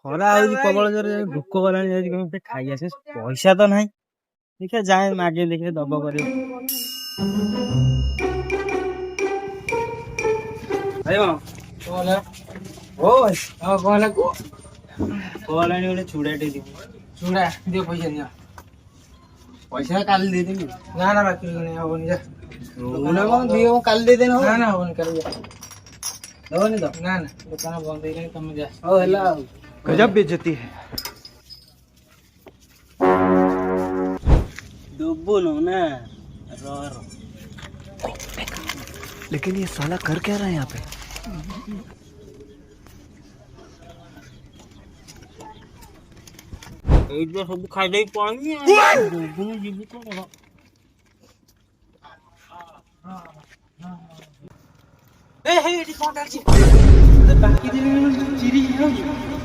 ଖରା ହଉଛି ପ୍ରବଳ ଜୋରେ ଭୋକ ଗଲାଣି ଯାଉଛି କେମିତି ଖାଇ ଆସେ ପଇସା ତ ନାହିଁ ଦେଖିଆ ଯାଏ ମାଗେ ଦେଖିଆ ଦବ କରିବ ଭାଇ ଓ ଆଉ କଣ ହେଲା କୁହ? କଲାଣି ଗୋଟେ ଚୁଡାଟେ দিব ଚୁଡ଼ା ଦିଅ ପଇସା ଦିଅ। ପଇସା କାଲି ଦେଇଦେବି ନା ନା ବାକି ହବନି ଯା। ନା କଣ ଦିଅ କାଲି ଦେଇଦେନି ନା ହବ ନା ହବନି କାଲି ଯା। ଦବନି ତ ନା ନା ଦୋକାନ ବନ୍ଦ ହେଇଗଲାଣି ତମେ ଯା। ହଉ ହେଲା ଆଉ गजब बेइज्जती है। ଡୁବୁନୁ ନା ରହ लेकिन ये साला कर क्या रहा है यहाँ पे? ଏଇଟା ସବୁ ଖାଇଦେଇ ପଳେଇବି ଡୁବୁନୁ ଯିବି କଣ ଏ ହେ ଏଠି କଣ ଚାଲିଛି? ବାକି ଦିନ ଚିରି ଯାଉଛି।